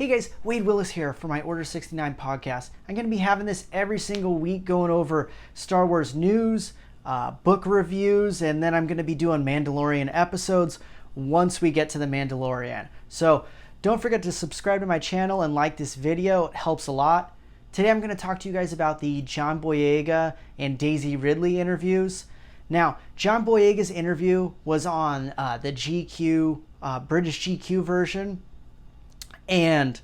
Hey guys, Wade Willis here for my Order 69 podcast. I'm going to be having this every single week going over Star Wars news, book reviews, and then I'm going to be doing Mandalorian episodes once we get to the Mandalorian. So don't forget to subscribe to my channel and like this video. It helps a lot. Today I'm going to talk to you guys about the John Boyega and Daisy Ridley interviews. Now, John Boyega's interview was on the GQ, British GQ version. And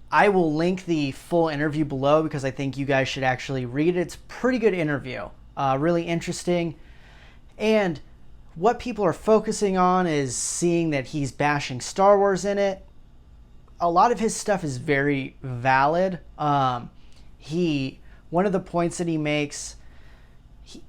I will link the full interview below because I think you guys should actually read it. It's a pretty good interview, really interesting. And what people are focusing on is seeing that he's bashing Star Wars in it. A lot of his stuff is very valid. One of the points that he makes,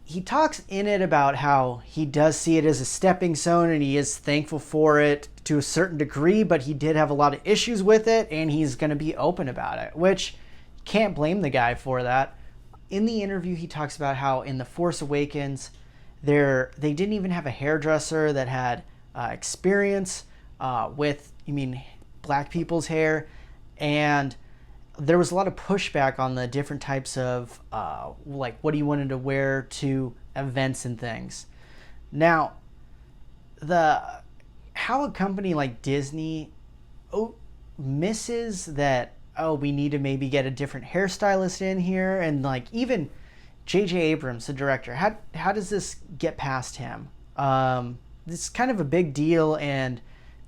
he talks in it about how he does see it as a stepping stone and he is thankful for it to a certain degree, but he did have a lot of issues with it and he's going to be open about it, which can't blame the guy for that. In the interview, he talks about how in The Force Awakens, they didn't even have a hairdresser that had experience with, black people's hair, and there was a lot of pushback on the different types of what he wanted to wear to events and things. Now, how a company like Disney misses that, we need to maybe get a different hairstylist in here, and even J.J. Abrams, the director, how does this get past him? This is kind of a big deal, and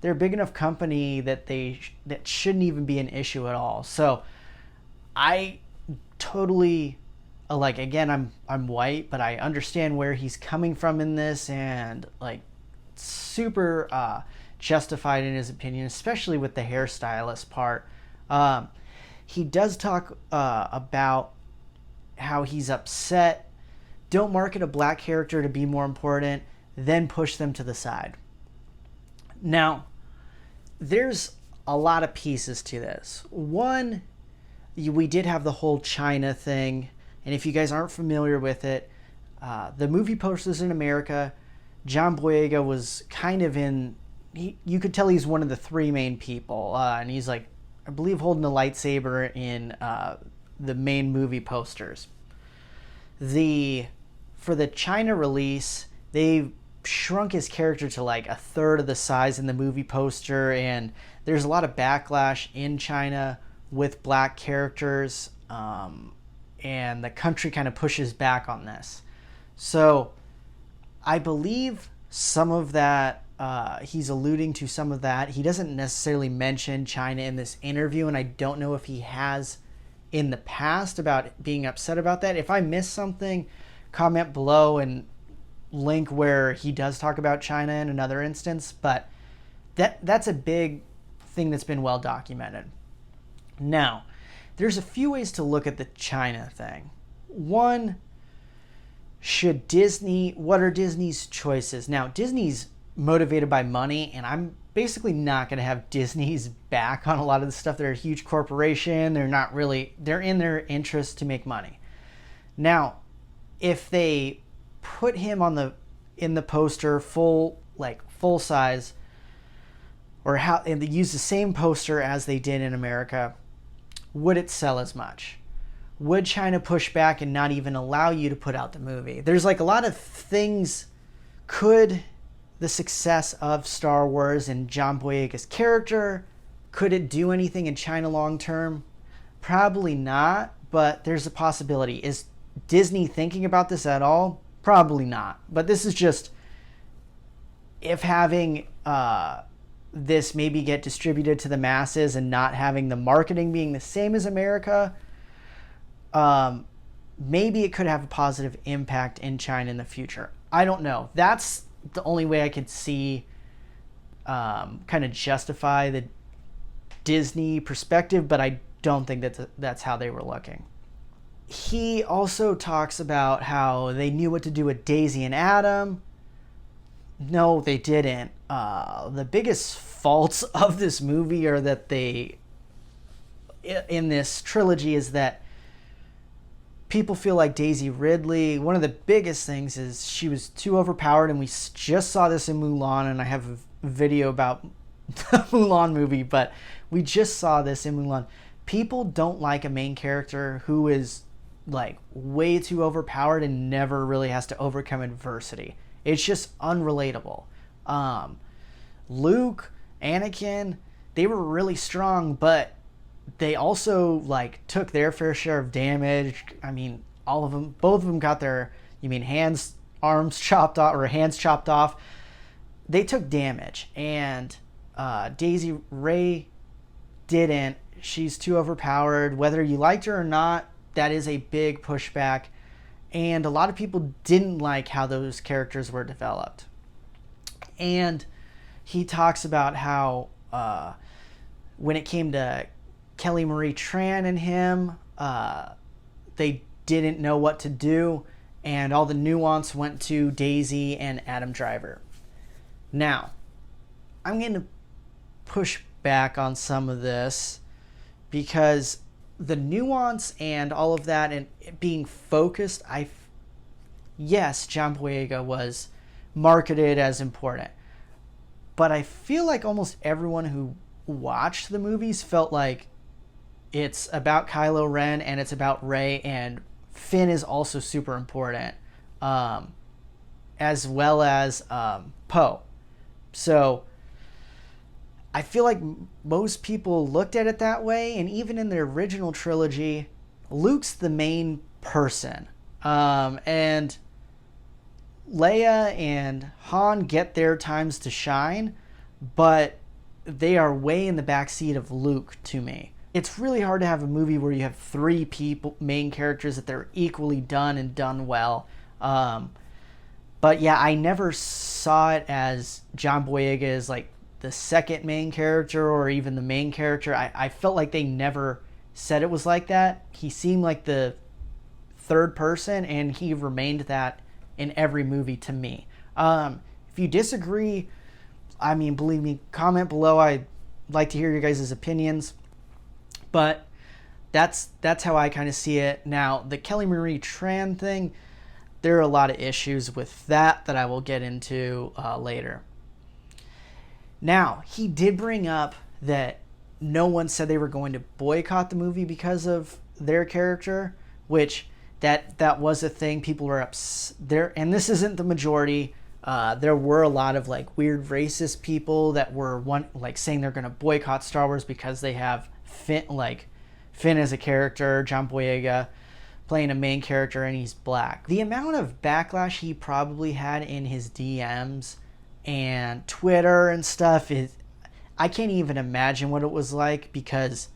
they're a big enough company that that shouldn't even be an issue at all. So I totally again, I'm white, but I understand where he's coming from in this, and super justified in his opinion, especially with the hairstylist part. He does talk about how he's upset. Don't market a black character to be more important, then push them to the side. Now, there's a lot of pieces to this. One, we did have the whole China thing, and if you guys aren't familiar with it, the movie posters in America, John Boyega was kind of you could tell he's one of the three main people, and he's I believe holding a lightsaber in the main movie posters. For the China release, they shrunk his character to a third of the size in the movie poster, and there's a lot of backlash in China with black characters, and the country kind of pushes back on this. So I believe some of that, he's alluding to some of that. He doesn't necessarily mention China in this interview, and I don't know if he has in the past about being upset about that. If I missed something, comment below and link where he does talk about China in another instance, but that's a big thing that's been well documented. Now, there's a few ways to look at the China thing. One, what are Disney's choices? Now, Disney's motivated by money, and I'm basically not going to have Disney's back on a lot of the stuff. They're a huge corporation. They're in their interest to make money. Now, if they put him in the poster full size, and they use the same poster as they did in America, would it sell as much? Would China push back and not even allow you to put out the movie? There's a lot of things. Could the success of Star Wars and John Boyega's character, could it do anything in China long term? Probably not, but there's a possibility. Is Disney thinking about this at all? Probably not. But this is just if having this maybe get distributed to the masses and not having the marketing being the same as America, maybe it could have a positive impact in China in the future. I don't know. That's the only way I could see kind of justify the Disney perspective, but I don't think that's how they were looking. He also talks about how they knew what to do with Daisy and Adam. No, they didn't. The biggest faults of this movie are that in this trilogy is that people feel like Daisy Ridley, one of the biggest things is she was too overpowered, and we just saw this in Mulan, and I have a video about the Mulan movie, but we just saw this in Mulan. People don't like a main character who is like way too overpowered and never really has to overcome adversity. It's just unrelatable. Luke, Anakin, they were really strong, but they also like took their fair share of damage. I mean, all of them, both of them got their, arms chopped off, or hands chopped off. They took damage, and Daisy Ray didn't. She's too overpowered. Whether you liked her or not, that is a big pushback. And a lot of people didn't like how those characters were developed. And he talks about how when it came to Kelly Marie Tran and him, they didn't know what to do, and all the nuance went to Daisy and Adam Driver. Now, I'm going to push back on some of this because the nuance and all of that and being focused, yes, John Boyega was marketed as important, but I feel like almost everyone who watched the movies felt like it's about Kylo Ren and it's about Rey, and Finn is also super important, as well as Poe. So I feel like most people looked at it that way, and even in the original trilogy, Luke's the main person. And Leia and Han get their times to shine, but they are way in the backseat of Luke to me. It's really hard to have a movie where you have three main characters that they're equally done and done well. But yeah, I never saw it as John Boyega is like the second main character or even the main character. I felt like they never said it was like that. He seemed like the third person, and he remained that in every movie to me. If you disagree, believe me, comment below. I'd like to hear your guys' opinions. But that's how I kind of see it. Now, the Kelly Marie Tran thing, there are a lot of issues with that I will get into later. Now, he did bring up that no one said they were going to boycott the movie because of their character, which that was a thing. People were there, and this isn't the majority. There were a lot of like weird racist people that were saying they're going to boycott Star Wars because they have Finn as a character, John Boyega playing a main character, and he's black. The amount of backlash he probably had in his DMs and Twitter and stuff I can't even imagine what it was like, because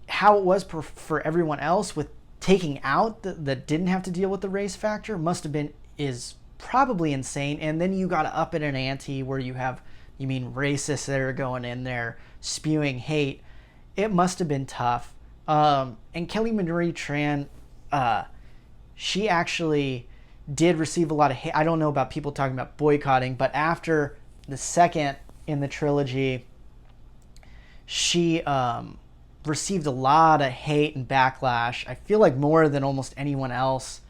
how it was for everyone else with taking out that didn't have to deal with the race factor is probably insane. And then you got to up it an ante where you have racists that are going in there spewing hate. It must have been tough. And Kelly Marie Tran, she actually did receive a lot of hate. I don't know about people talking about boycotting, but after the second in the trilogy, she received a lot of hate and backlash. I feel like more than almost anyone else,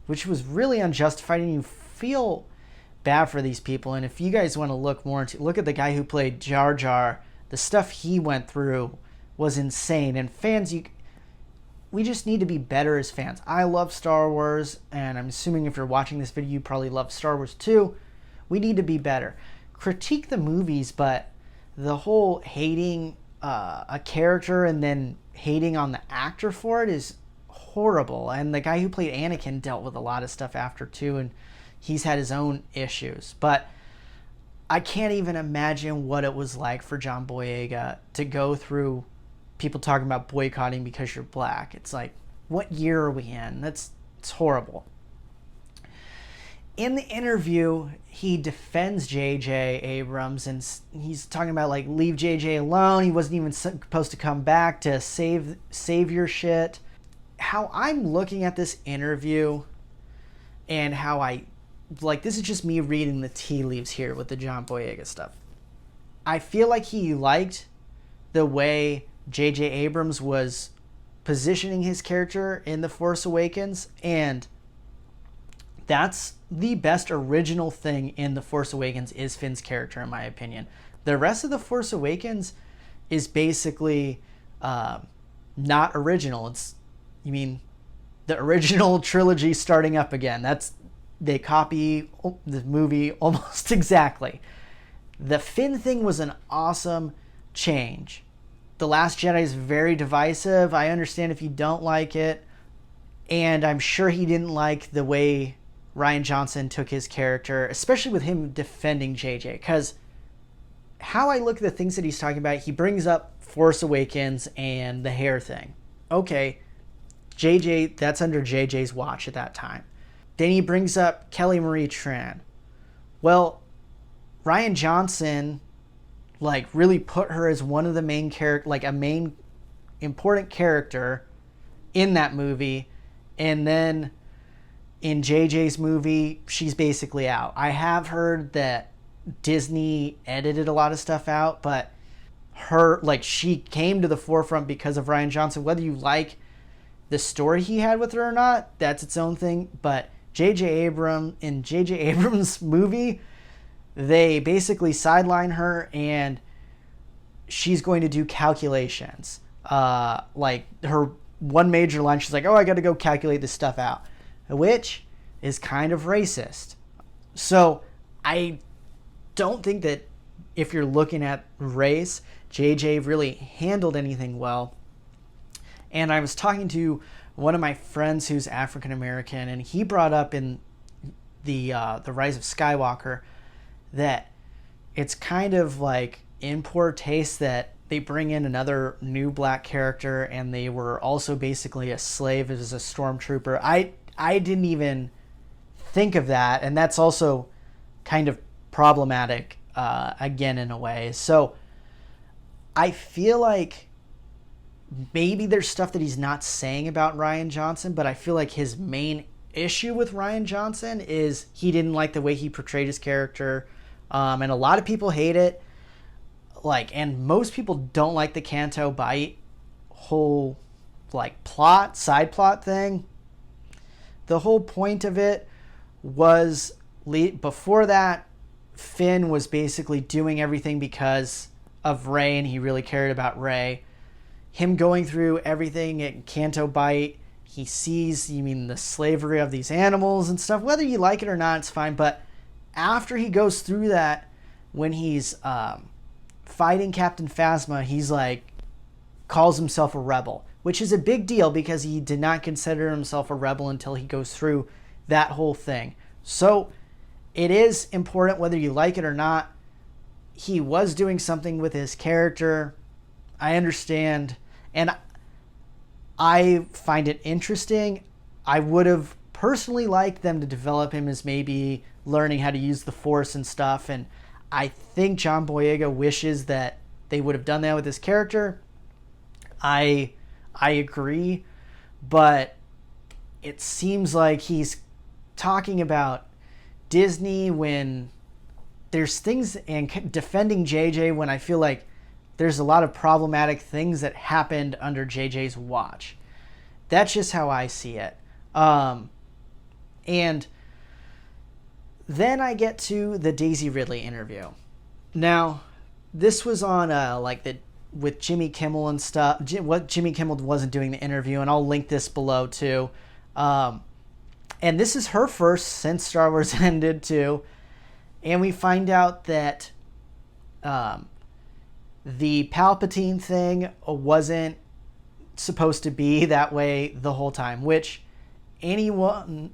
which was really unjustified, and you feel bad for these people. And if you guys want to look at the guy who played Jar Jar, the stuff he went through was insane. And fans, we just need to be better as fans. I love Star Wars, and I'm assuming if you're watching this video, you probably love Star Wars too. We need to be better. Critique the movies, but the whole hating a character and then hating on the actor for it is horrible. And the guy who played Anakin dealt with a lot of stuff after too, and he's had his own issues. But I can't even imagine what it was like for John Boyega to go through people talking about boycotting because you're black. It's like, what year are we in? It's horrible. In the interview, he defends J.J. Abrams, and he's talking about like, leave J.J. alone. He wasn't even supposed to come back to save your shit. How I'm looking at this interview, and how this is just me reading the tea leaves here with the John Boyega stuff. I feel like he liked the way J.J. Abrams was positioning his character in The Force Awakens, and that's the best original thing in The Force Awakens is Finn's character, in my opinion. The rest of The Force Awakens is basically not original. The original trilogy starting up again. They copy the movie almost exactly. The Finn thing was an awesome change. The Last Jedi is very divisive. I understand if you don't like it. And I'm sure he didn't like the way Rian Johnson took his character, especially with him defending JJ. Because how I look at the things that he's talking about, he brings up Force Awakens and the hair thing. Okay, JJ, that's under JJ's watch at that time. Then he brings up Kelly Marie Tran. Well, Rian Johnson, really put her as one of the main character, a main important character in that movie. And then in JJ's movie, she's basically out. I have heard that Disney edited a lot of stuff out, but she came to the forefront because of Rian Johnson. Whether you like the story he had with her or not, that's its own thing. But in J.J. Abrams' movie, they basically sideline her, and she's going to do calculations. Her one major line, she's like, "Oh, I got to go calculate this stuff out," which is kind of racist. So I don't think that if you're looking at race, JJ really handled anything well. And I was talking to one of my friends who's African American, and he brought up in the Rise of Skywalker that it's kind of in poor taste that they bring in another new black character, and they were also basically a slave as a stormtrooper. I didn't even think of that, and that's also kind of problematic again in a way. So I feel like maybe there's stuff that he's not saying about Rian Johnson, but I feel like his main issue with Rian Johnson is he didn't like the way he portrayed his character, and a lot of people hate it. And most people don't like the Canto Bight whole side plot thing. The whole point of it was before that, Finn was basically doing everything because of Rey, and he really cared about Rey. Him going through everything at Canto Bight, he sees, the slavery of these animals and stuff. Whether you like it or not, it's fine. But after he goes through that, when he's fighting Captain Phasma, he's calls himself a rebel, which is a big deal because he did not consider himself a rebel until he goes through that whole thing. So it is important whether you like it or not. He was doing something with his character. I understand, and I find it interesting. I would have personally liked them to develop him as maybe learning how to use the Force and stuff, and I think John Boyega wishes that they would have done that with his character. I agree, but it seems like he's talking about Disney when there's things, and defending JJ when I feel like there's a lot of problematic things that happened under JJ's watch. That's just how I see it. And then I get to the Daisy Ridley interview. Now, this was on with Jimmy Kimmel and stuff. What Jimmy Kimmel wasn't doing the interview, and I'll link this below too. And this is her first since Star Wars ended too. And we find out that the Palpatine thing wasn't supposed to be that way the whole time, which everyone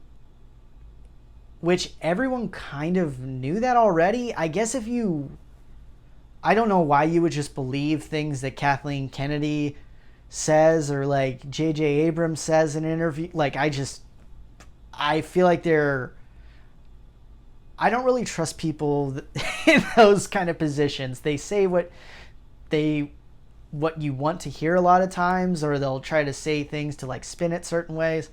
kind of knew that already. I guess I don't know why you would just believe things that Kathleen Kennedy says or J.J. Abrams says in an interview. I feel like I don't really trust people in those kind of positions. They say what you want to hear a lot of times, or they'll try to say things to spin it certain ways.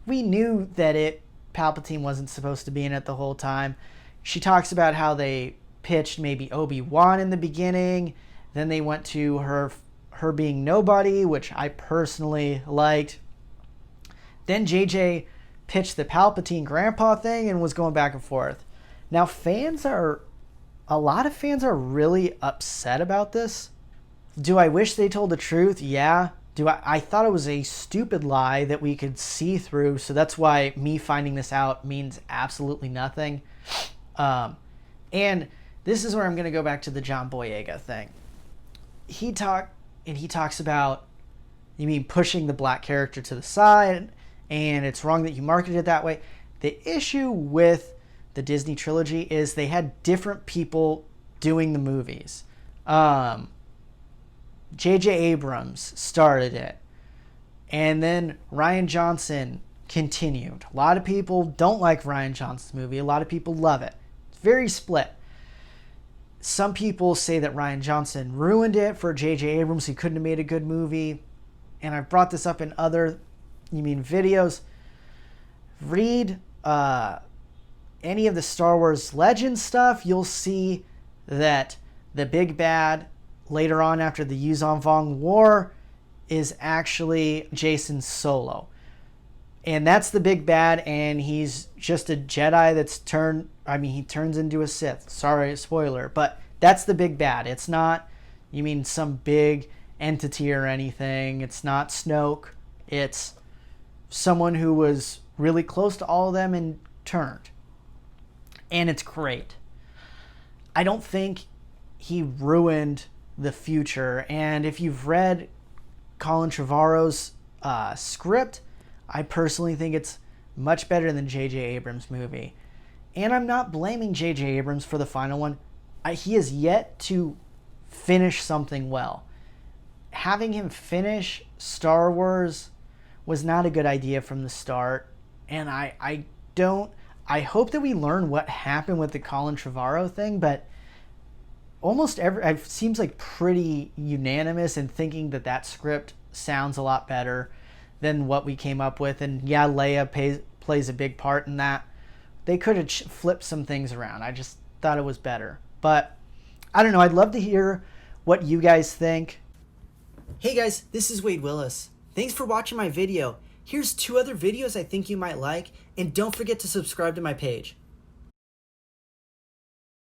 We knew that Palpatine wasn't supposed to be in it the whole time. She talks about how they pitched maybe Obi-Wan in the beginning, then they went to her being nobody, which I personally liked. Then JJ pitched the Palpatine grandpa thing and was going back and forth. Now fans are a lot of fans are really upset about this. Do I wish they told the truth? Yeah. I thought it was a stupid lie that we could see through, so that's why me finding this out means absolutely nothing. And this is where I'm going to go back to the John Boyega thing. He talks about, you mean pushing the black character to the side, and it's wrong that you marketed it that way. The issue with the Disney trilogy is they had different people doing the movies. J.J. Abrams started it, and then Rian Johnson continued. A lot of people don't like Rian Johnson's movie. A lot of people love it. It's very split. Some people say that Rian Johnson ruined it for J.J. Abrams. He couldn't have made a good movie. And I've brought this up in other, videos. Read any of the Star Wars Legends stuff. You'll see that the big bad later on after the Yuzon Vong War is actually Jason Solo. And that's the big bad, and he's just a Jedi he turns into a Sith. Sorry, spoiler, but that's the big bad. It's not, some big entity or anything. It's not Snoke. It's someone who was really close to all of them and turned. And it's great. I don't think he ruined the future. And if you've read Colin Trevorrow's script, I personally think it's much better than J.J. Abrams' movie. And I'm not blaming J.J. Abrams for the final one. He has yet to finish something well. Having him finish Star Wars was not a good idea from the start. And I hope that we learn what happened with the Colin Trevorrow thing, but it seems like pretty unanimous in thinking that script sounds a lot better than what we came up with. And yeah, Leia plays a big part in that. They could have flipped some things around. I just thought it was better. But I don't know. I'd love to hear what you guys think. Hey guys, this is Wade Willis. Thanks for watching my video. Here's 2 other videos I think you might like, and don't forget to subscribe to my page.